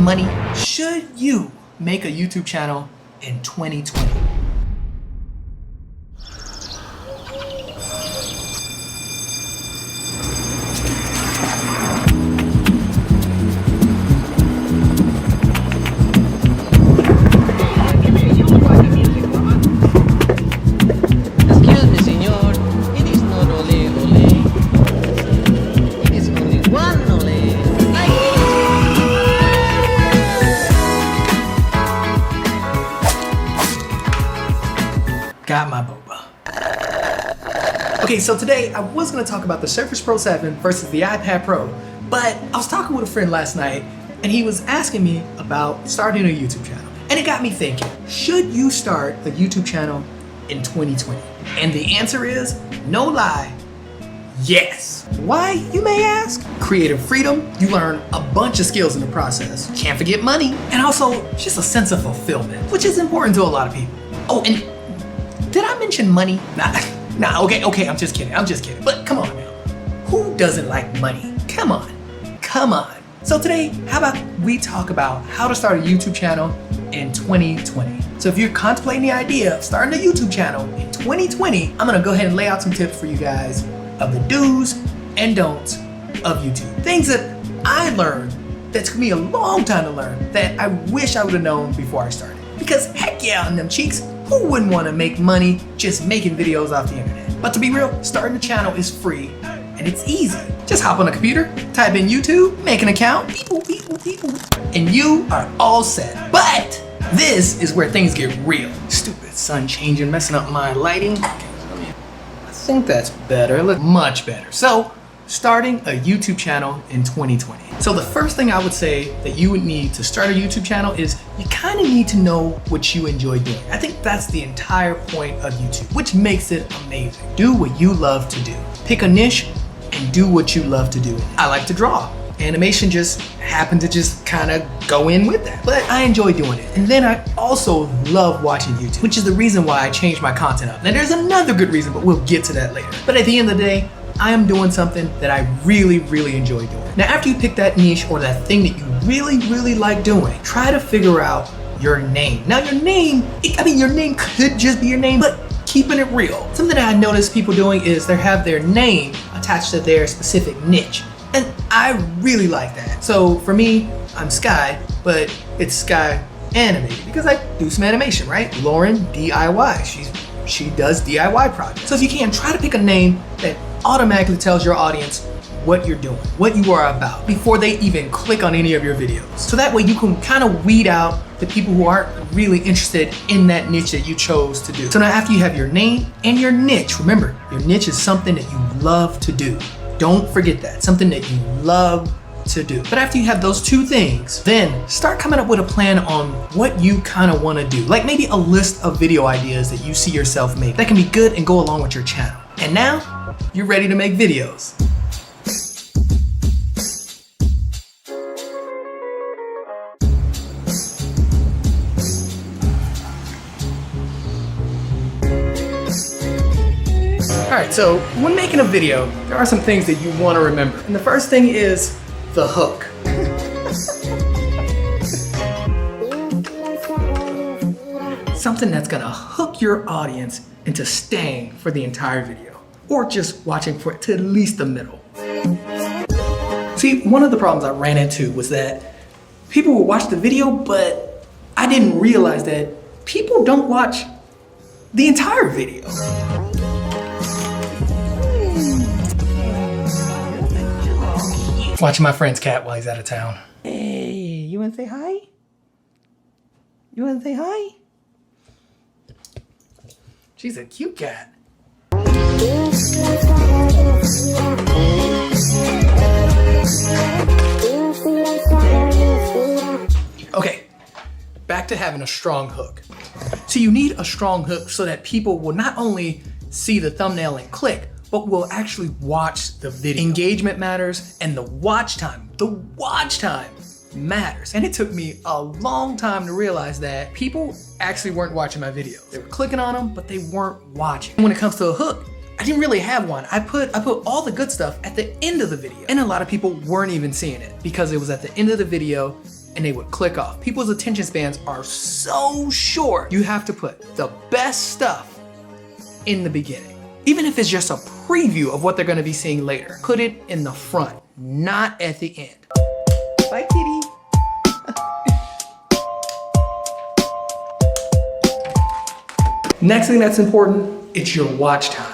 money? Should you make a YouTube channel in 2020? Excuse me, señor. It is not ole ole. It is only one ole. Like Got my boba. Okay, so today I was gonna talk about the Surface Pro 7 versus the iPad Pro, but I was talking with a friend last night and he was asking me about starting a YouTube channel. And it got me thinking, should you start a YouTube channel in 2020? And the answer is, no lie, yes. Why, you may ask? Creative freedom, you learn a bunch of skills in the process. Can't forget money, and also just a sense of fulfillment, which is important to a lot of people. Oh, and did I mention money? Nah, okay, I'm just kidding. But come on now, who doesn't like money? Come on. So today, how about we talk about how to start a YouTube channel in 2020. So if you're contemplating the idea of starting a YouTube channel in 2020, I'm gonna go ahead and lay out some tips for you guys of the do's and don'ts of YouTube. Things that I learned that took me a long time to learn that I wish I would have known before I started. Because heck yeah, on them cheeks, who wouldn't want to make money just making videos off the internet? But to be real, starting a channel is free and it's easy. Just hop on a computer, type in YouTube, make an account, and you are all set. But this is where things get real. Stupid sun changing, messing up my lighting. I think that's better, look much better. So, starting a YouTube channel in 2020. So the first thing I would say that you would need to start a YouTube channel is you kind of need to know what you enjoy doing. I think that's the entire point of YouTube, which makes it amazing. Do what you love to do. Pick a niche and do what you love to do. I like to draw. Animation just happened to just kind of go in with that, but I enjoy doing it. And then I also love watching YouTube, which is the reason why I changed my content up. Now there's another good reason, but we'll get to that later. But at the end of the day, I am doing something that I really enjoy doing. Now after you pick that niche or that thing that you really like doing, try to figure out your name. Now your name, your name could just be your name, but keeping it real. Something that I notice people doing is they have their name attached to their specific niche. And I really like that. So for me, I'm Sky, but it's Sky Animated because I do some animation, right? Lauren DIY, she does DIY projects. So if you can, try to pick a name that automatically tells your audience what you're doing, what you are about, before they even click on any of your videos. So that way you can kind of weed out the people who aren't really interested in that niche that you chose to do. So now after you have your name and your niche, remember, your niche is something that you love to do. Don't forget that, something that you love to do. But after you have those two things, then start coming up with a plan on what you kind of want to do. Like maybe a list of video ideas that you see yourself make that can be good and go along with your channel. And now, you're ready to make videos. Alright, so when making a video, there are some things that you want to remember. And the first thing is the hook. Something that's gonna hook your audience into staying for the entire video, or just watching for it to at least the middle. See, one of the problems I ran into was that people would watch the video, but I didn't realize that people don't watch the entire video. Watching my friend's cat while he's out of town. Hey, you wanna say hi? You wanna say hi? She's a cute cat. Okay, back to having a strong hook. So you need a strong hook so that people will not only see the thumbnail and click, but will actually watch the video. Engagement matters, and the watch time matters. And it took me a long time to realize that people actually weren't watching my videos. They were clicking on them, but they weren't watching. When it comes to a hook, I didn't really have one. I put all the good stuff at the end of the video. And a lot of people weren't even seeing it because it was at the end of the video and they would click off. People's attention spans are so short. You have to put the best stuff in the beginning. Even if it's just a preview of what they're gonna be seeing later. Put it in the front, not at the end. Bye, kitty. Next thing that's important, it's your watch time.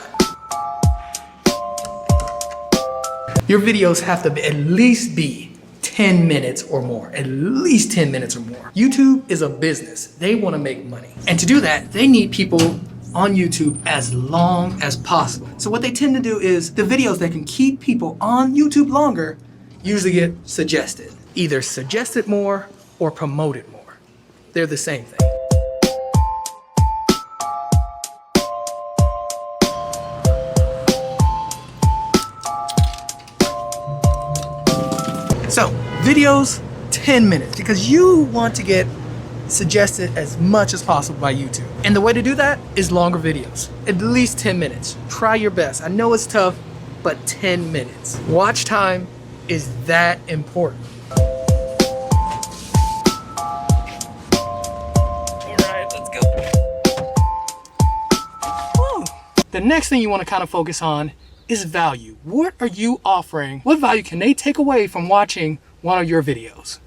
Your videos have to at least be 10 minutes or more, at least 10 minutes or more. YouTube is a business. They want to make money. And to do that, they need people on YouTube as long as possible. So what they tend to do is the videos that can keep people on YouTube longer usually get suggested. Either suggested more or promoted more. They're the same thing. So, videos, 10 minutes, because you want to get suggested as much as possible by YouTube. And the way to do that is longer videos, at least 10 minutes. Try your best. I know it's tough, but 10 minutes. Watch time is that important. All right, let's go. Woo. The next thing you want to kind of focus on is value. What are you offering? What value can they take away from watching one of your videos?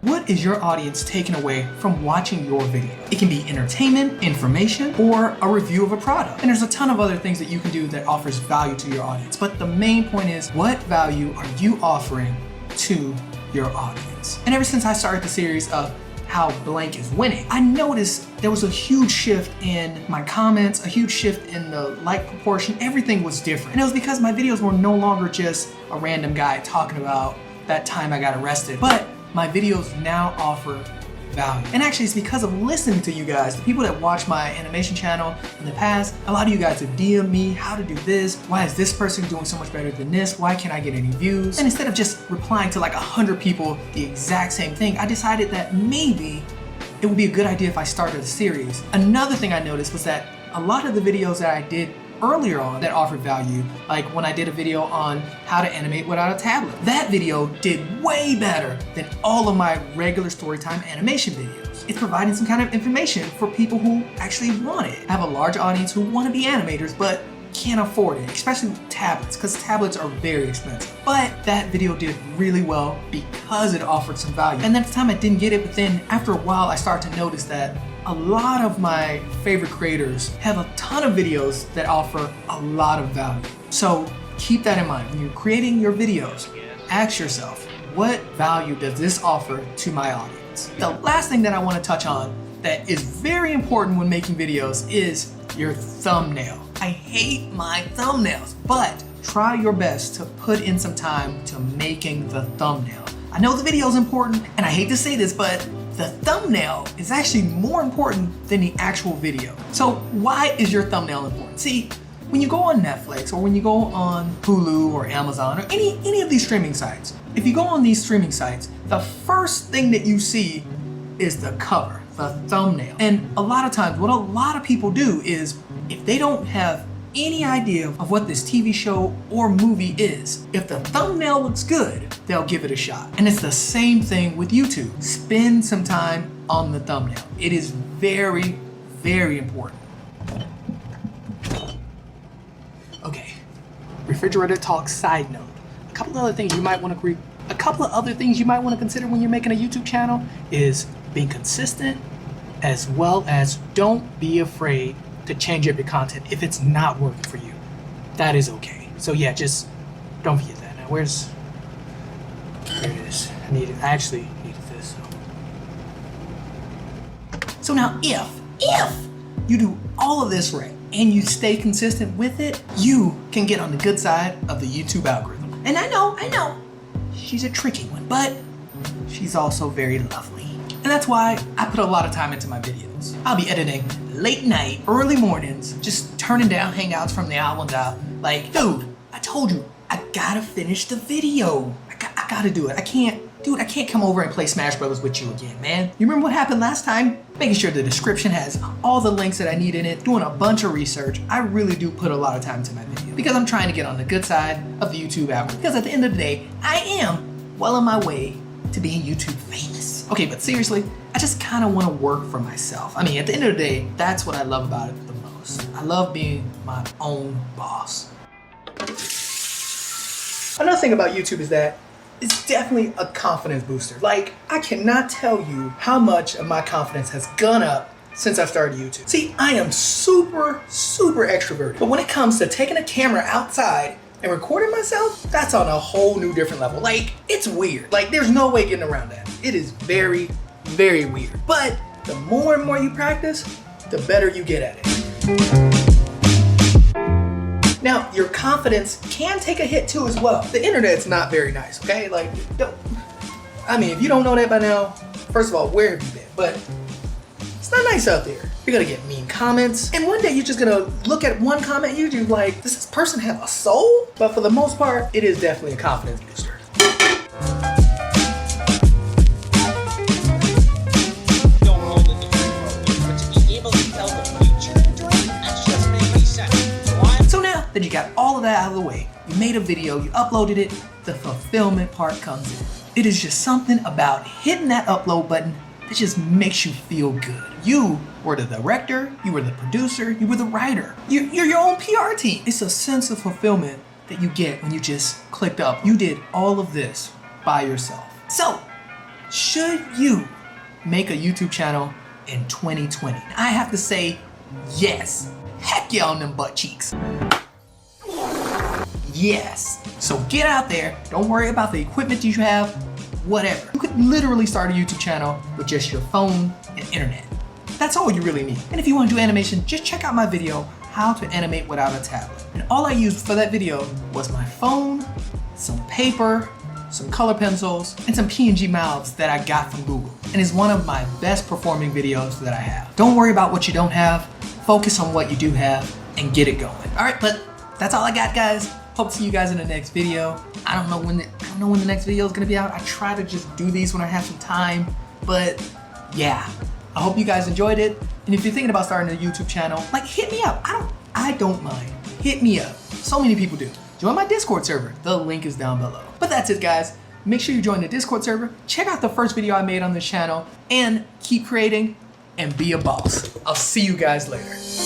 What is your audience taking away from watching your video? It can be entertainment, information, or a review of a product. And there's a ton of other things that you can do that offers value to your audience. But the main point is, what value are you offering to your audience? And ever since I started the series of how blank is winning, I noticed there was a huge shift in my comments, a huge shift in the like proportion. Everything was different. And it was because my videos were no longer just a random guy talking about that time I got arrested, but my videos now offer value. And actually it's because of listening to you guys, the people that watch my animation channel in the past. A lot of you guys have DM'd me how to do this. Why is this person doing so much better than this? Why can't I get any views? And instead of just replying to like 100 people the exact same thing, I decided that maybe it would be a good idea if I started a series. Another thing I noticed was that a lot of the videos that I did earlier on that offered value, like when I did a video on how to animate without a tablet. That video did way better than all of my regular storytime animation videos. It's providing some kind of information for people who actually want it. I have a large audience who want to be animators but can't afford it, especially with tablets, because tablets are very expensive. But that video did really well because it offered some value. And at the time I didn't get it, but then after a while I started to notice that a lot of my favorite creators have a ton of videos that offer a lot of value. So keep that in mind. When you're creating your videos, ask yourself, what value does this offer to my audience? The last thing that I want to touch on that is very important when making videos is your thumbnail. I hate my thumbnails, but try your best to put in some time to making the thumbnail. I know the video is important, and I hate to say this, but the thumbnail is actually more important than the actual video. So why is your thumbnail important? See, when you go on Netflix or when you go on Hulu or Amazon or any of these streaming sites, if you go on these streaming sites, the first thing that you see is the cover, the thumbnail. And a lot of times what a lot of people do is if they don't have any idea of what this TV show or movie is, if the thumbnail looks good, they'll give it a shot. And it's the same thing with YouTube. Spend some time on the thumbnail. It is very, very important. Okay, refrigerator talk side note. A couple of other things you might want to consider when you're making a YouTube channel is being consistent, as well as don't be afraid to change up your content if it's not working for you. That is okay. So yeah, just don't forget that. Now there it is. I actually needed this. So now if you do all of this right and you stay consistent with it, you can get on the good side of the YouTube algorithm. And I know, she's a tricky one, but she's also very lovely. And that's why I put a lot of time into my videos. I'll be editing late night, early mornings, just turning down hangouts from the island out. Like, dude, I told you, I gotta finish the video. I gotta do it. I can't come over and play Smash Brothers with you again, man. You remember what happened last time? Making sure the description has all the links that I need in it, doing a bunch of research. I really do put a lot of time into my video because I'm trying to get on the good side of the YouTube algorithm. Because at the end of the day, I am well on my way to being YouTube famous. Okay, but seriously, I just kind of want to work for myself. I mean, at the end of the day, that's what I love about it the most. I love being my own boss. Another thing about YouTube is that it's definitely a confidence booster. Like, I cannot tell you how much of my confidence has gone up since I started YouTube. See, I am super extroverted, but when it comes to taking a camera outside and recording myself, that's on a whole new different level. Like, it's weird. Like, there's no way getting around that. It is very weird. But the more and more you practice, the better you get at it. Now, your confidence can take a hit too as well. The internet's not very nice, okay? Like, if you don't know that by now, first of all, where have you been? But it's not nice out there. You're gonna get mean comments, and one day you're just gonna look at one comment, you're like, does this person have a soul? But for the most part, it is definitely a confidence booster. Then you got all of that out of the way. You made a video, you uploaded it, the fulfillment part comes in. It is just something about hitting that upload button that just makes you feel good. You were the director, you were the producer, you were the writer. You're your own PR team. It's a sense of fulfillment that you get when you just clicked up. You did all of this by yourself. So, should you make a YouTube channel in 2020? I have to say, yes. Heck yeah on them butt cheeks. Yes. So get out there. Don't worry about the equipment you have, whatever. You could literally start a YouTube channel with just your phone and internet. That's all you really need. And if you want to do animation, just check out my video, How to Animate Without a Tablet. And all I used for that video was my phone, some paper, some color pencils, and some PNG mouths that I got from Google. And it's one of my best performing videos that I have. Don't worry about what you don't have. Focus on what you do have and get it going. All right, but that's all I got, guys. Hope to see you guys in the next video. I don't know when the next video is gonna be out. I try to just do these when I have some time, but yeah. I hope you guys enjoyed it. And if you're thinking about starting a YouTube channel, like, hit me up. I don't mind. Hit me up. So many people do. Join my Discord server. The link is down below. But that's it, guys. Make sure you join the Discord server. Check out the first video I made on this channel and keep creating and be a boss. I'll see you guys later.